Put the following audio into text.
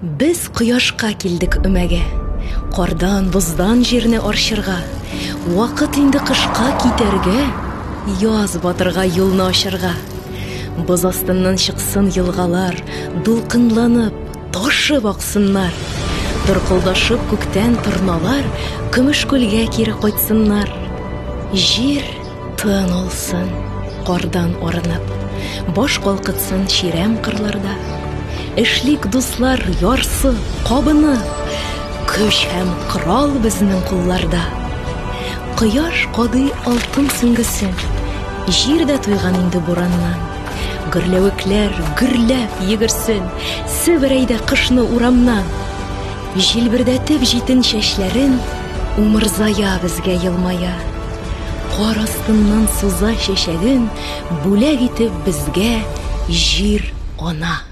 Без кояшка килдек өмәгә, кардан, боздан җирне арчырга. Вакыт инде кышка китәргә, яз батырга юлны ачырга. Боз астыннан чыксын елгалар, дулкынланып, ташып аксыннар. Торкылдашып күктән торналар, көмеш күлгә кире кайтсыннар. Җир тын алсын, кардан арынып, баш калкытсын чирәм кырларда. Эшлик дуслар ярсы, кабыны, көч һәм корал безнең кулларда. Кояш кадый алтын сөңгесен, җир дә туйган инде бураннан. Гөрләвекләр гөрләп йөгерсен, себерәйдә кышны урамнан. Җилбердәтеп җитен чәчләрен, умырзая безгә елмая. Кар астыннан суза чәчәген, бүләк итеп безгә җир ана.